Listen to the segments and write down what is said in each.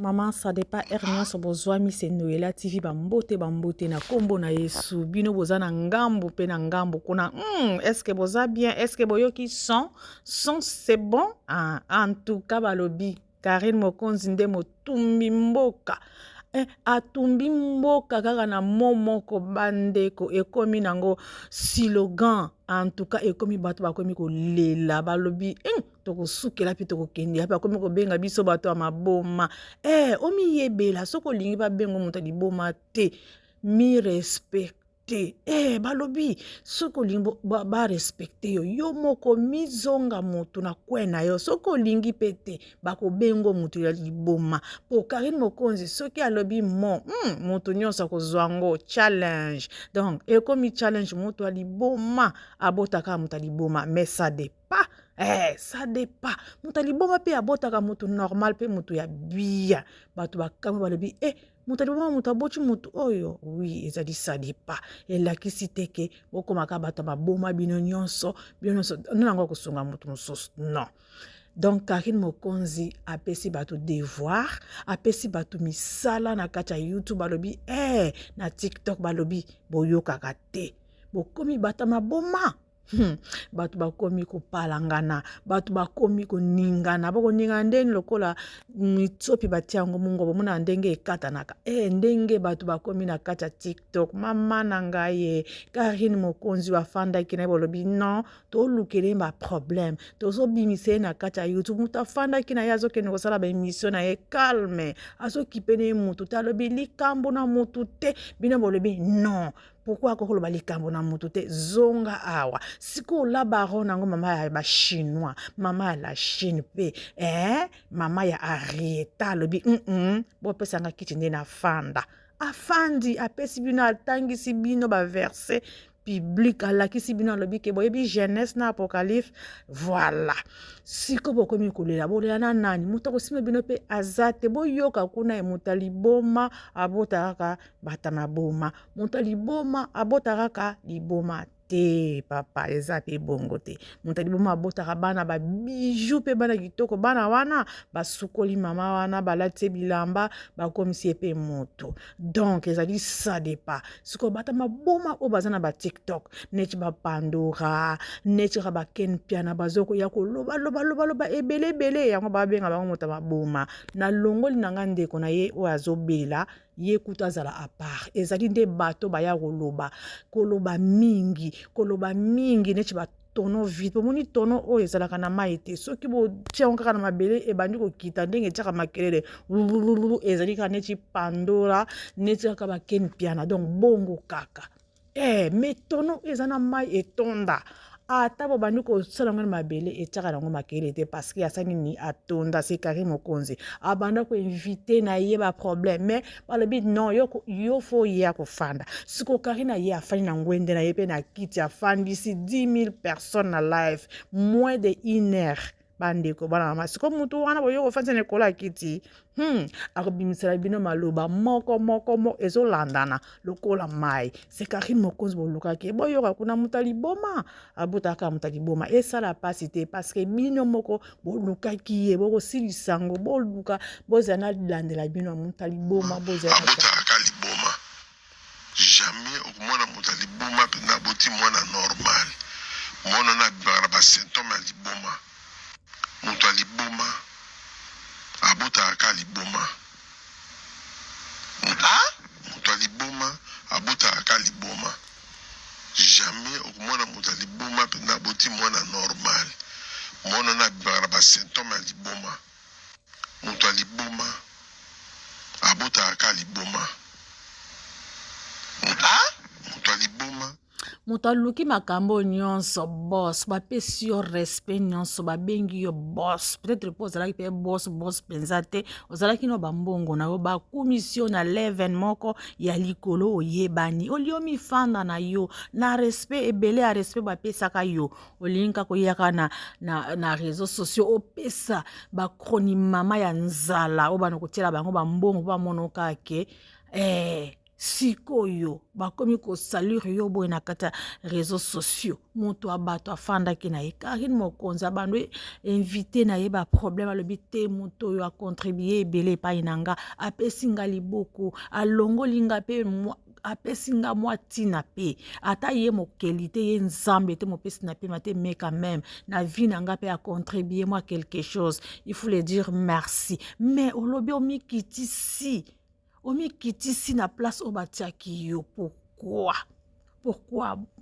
Maman, ça dépend ernia so bozwa mi se Noela TV bambote na kombo na Yesu bino boza na ngambo pe na ngambo kuna est-ce que boza bien, est-ce que boyoki son c'est bon en tout cas balobi Karine Mokonzi nde motumbi mboka atumbi mboka kaka na momoko bandeko ekomi nango slogan en tout cas ekomi bato bakomi kolela balobi tokosukela pe tokokende ya bakomi kobenga biso bato ya maboma omi yebela soko olingi babengo moto ya liboma te mi respecte balobi soko olingi barespecte yo moko mizonga moto na kwe na yo soko olingi pe te bakobengo moto ya liboma po Karine Mokonzi soki alobi moto nyonso akozwa ngo challenge donc ekomi challenge moto ya liboma abotaka moto ya liboma mais ça dépend ça dépend moto ya liboma pe abotaka moto normal pe moto ya bia bato bakama balobi moto ya liboma moto aboti moto oyo oui ezali ça dépend elakisi te ke bokomaka bato baboma bino nyonso nango kosunga moto mosusu non. Donc Karine Mokonzi apesi bato devoir apesi bato misala na kati ya YouTube balobi na TikTok balobi boyokaka te bokomi bato maboma bato bakomi kopalangana bato bakomi koningana bakoninga ndenge lokola mitsopi batiango mungo bomona ndenge ekatanaka ndenge bato bakomi na kati ya TikTok mama na ngai Karine Mokonzi wafandaki na bolobi non tolukele ba problème tozobimise na kati ya YouTube mutu afandaki na ye azokende kosala ba émission na ye calme azokipene mutu talobi likambo na mutu te bino bolobi non. Pourquoi kokoloba likambo na mutu te zonga awa siko la baron nango mama ya ba chinois mama ya la Chine pe mama ya Arieta lobi bo pesanga kiti nde na fanda afandi apesi bino atangisi bino ba verset public alakisi bino lobi ke boyebi jeunesse na apocalypse voilà siko bokomi kolela bolela na nani mutu akosima bino pe azate boyoka kuna mutu liboma abotaka bata maboma mutu liboma abotaka liboma te papa eza pe bongo te mutu liboma abotaka bana ba bijou pe bana kitoko bana wana basukoli mama wana balati bilamba bakomisi pe moto donc ezali ça dépend siko bata maboma o bazana ba TikTok neti ba Pandora neti ba Ken Piana bazoko ya loba ebele yango babenga bango moto maboma na longoli nanga ndeko na ye o azobela ye kutazala à part ezali nde bato baya koloba mingi neti ba tono vite pomoni tono o ezalaka na mai te soki bo tiango kaka na mabele ebandi kokita ndenge tiaka makelele ezali kaka neti Pandora neti kaka ba Ken Piana donc bongo kaka mais tono ezana mai etonda ata bo bandi kosala ngo na mabele etiaka nango makelele te parce que asani ni atonda c'est Karine Mokonzi abanda ko inviter na ye ba problème mais balobi non yo fo ya kofanda siko Karine ye afani na ngwende na ye pe na kiti afandi ici 10 000 personnes na live moins de 1 heure bandeko bana mama siko mutu wana boyo kofanza ne kola kiti akobimisela bino maloba moko ezolandana lokola mai c'est Karine Mokonzi bolukaki boyoka kuna mutu liboma abutaka mutu liboma esala pasi te parce que bino moko bolukaki ye bokosilisango boluka bozana landela bino mutu liboma bozana abutaka liboma jamais okumona mutu liboma pena boti mwana normal mona na bara ba symptôme liboma mutu liboma abutaka liboma mutu liboma abutaka liboma jamais okumona mutu liboma pena boti mwana normal mona na bara ba symptôme liboma mutu liboma abutaka liboma mutu liboma mutu aluki makambo nyonso boss bapesi yo respect nyonso babengi yo boss peut-être po ozalaki pe boss penza te ozalaki no bambongo na yo bakumisio na leven moko ya likolo oyebani olio mifanda na yo na respect ebele ya respect bapesaka yo olinga koyaka na réseaux sociaux opesa bakroni mama ya nzala obana kotiela bango bambongo bamonoka ke sikoyo bakomi ko saluer yo boye na kati ya réseaux sociaux moto abato afandaki na ye Karine Mokonzi abando invité na ye ba problème alobi te moto oyo acontribue ebele epai na nga apesi nga liboko alongoli nga mpe apesi nga mwa ntina mpe ata ye mokeli te ye nzambe te mopesi na pema te mais quand même na vie na nga mpe acontribue moi quelque chose il faut le dire merci mais olobi omikitisi na place oyo batiaki yo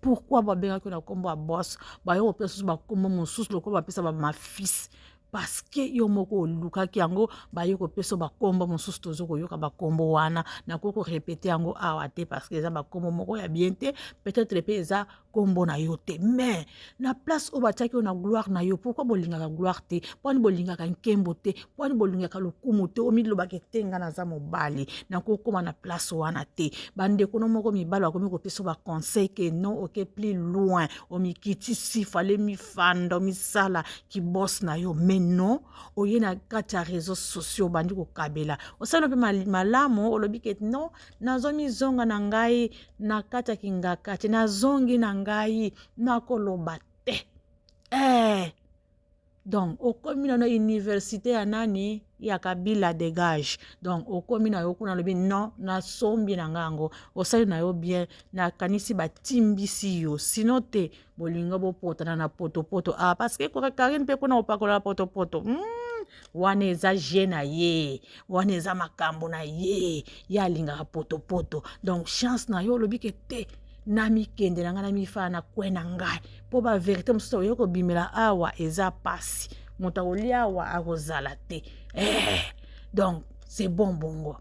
pourquoi babengaki na kombo ya boss bayo kopesa susu bakombo mosusu lokola bapesa bamafisi parce que yo moko olukaki yango bayo kopesa bakombo mosusu tozo koyoka bakombo wana nakoki korepete yango awa te parce que eza bakombo moko ya bien te peut-être mpe eza kombo na yo te mais na place oyo batiaki yo na gloire na yo pourquoi bolingaka gloire te mponi bolingaka nkembo te mponi bolingaka lokumu te omilobaki te nga naza mobali nakokoma na place wana te bandeko no moko mibali bakomi kopesa baconseil ke non oke plus loin omikitisi fale mifanda omisala kibos na yo mais non oye na kati ya réseaux sociaux bandi kokabela osala mpe malamu olobi ke non nazomizonga na ngai na kati ya kingaka te nazongi na ngai nakoloba te donc okomi na université ya nani ya Kabila dégage donc okomi na yo kuna lobi non nasombi na ngango osali na yo bien nakanisi batimbisi yo sino te bolinga bopotana na potopoto parce que Karine mpe kuna opakola na potopoto wana eza je na ye wana eza makambo na ye alingaka potopoto donc chance na yo olobi ke te namikende na ngai namifana na kwe na ngai mpo baverité mosusu oyo kobimela awa eza pasi moto akolia awa akozala te donc c'est bon bongo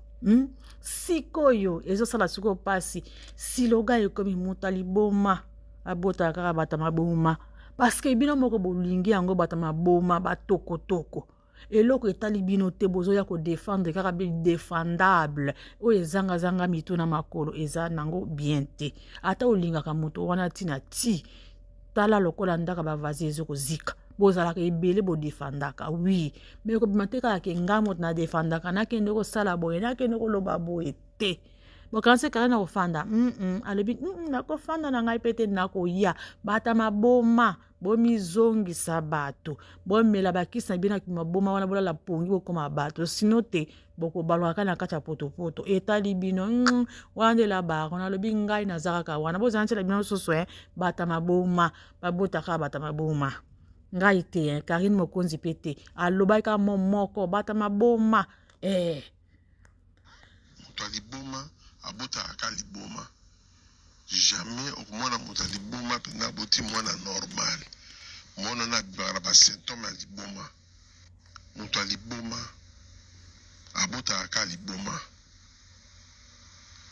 sikoyo ezosala sikoyo pasi siloga ekomi moto aliboma abotaka kaka bata maboma parce que bino moko bolingi yango bata maboma batokotoko eloko etali bino te bozoya kodefendre kaka défendable oyo ezangazanga mito na makolo eza nango bien te ata olingaka moto wana ntina ti tala lokola ndaka bavazi ezokozika bozalaka ebele bodefandaka oui mais kobima te kaka ke nga moto na defandaka nakende kosala boye nakende koloba boye te bokanse kaka na kofanda alobi nakofanda na ngai pete nakoya bata maboma bomizongisa bato bomela bakisi na bino maboma wana bolala pongi bokoma bato sino te bokobalwaka na kati ya potopoto etali bino wana nde labaro nalobi ngai naza kaka wana bozala ntiela bino mosusu bata maboma babotaka bata maboma ngai te Karine Mokonzi mpe te alobaki kaka moko bata maboma moto aliboma abotaka ka liboma jamais okomona moto aliboma mpenza aboti mwana normal mwana na bibaka na basymptome ya liboma moto aliboma abotaka ka liboma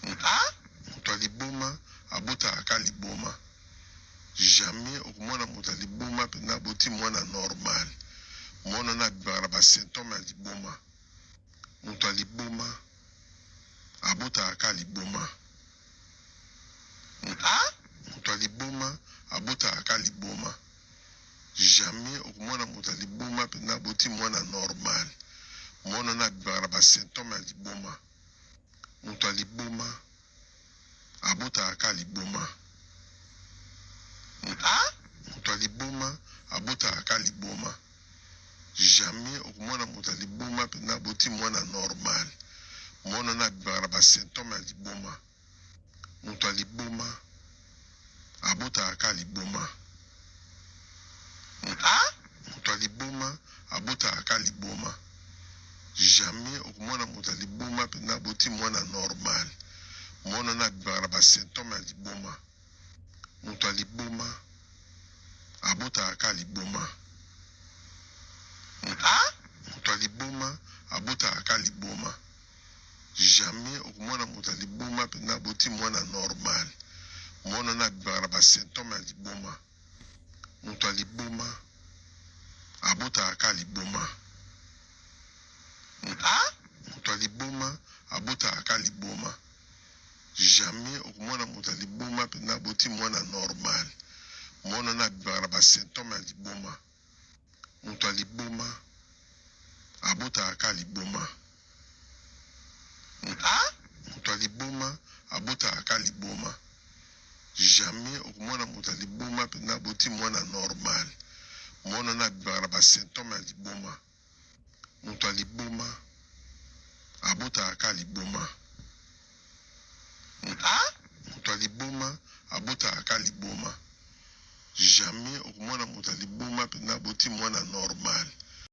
moto aliboma abotaka ka liboma jamais okomona moto aliboma mpenza aboti mwana normal mwana na bibaka na basymptome ya liboma moto aliboma abotaka ka liboma moto aliboma abotaka ka liboma jamais okomona moto aliboma mpenza aboti mwana normal mwana na bibaka na basymptome ya liboma moto aliboma abotaka ka liboma moto aliboma abotaka ka liboma jamais okomona moto aliboma mpenza aboti mwana normal mwana na bibaka na basymptome ya liboma moto aliboma abotaka ka liboma moto aliboma abotaka ka liboma jamais okomona moto aliboma mpenza aboti mwana normal mwana na bibaka na basymptome ya liboma moto aliboma abotaka ka liboma moto aliboma abotaka ka liboma jamais okomona moto aliboma mpenza aboti mwana normal mwana na bibaka na basymptome ya liboma moto aliboma abotaka ka liboma moto aliboma abotaka ka liboma jamais okomona moto aliboma mpenza aboti mwana normal mwana na bibaka na basymptome ya liboma moto aliboma abotaka ka liboma moto aliboma abotaka ka liboma. Jamais okumona moto aliboma pena boti mwana normal. Mwana na bibaka ba symptôme ya liboma. Moto aliboma abotaka ka liboma. Moto aliboma abotaka ka liboma. Jamais okumona moto aliboma pena boti mwana normal.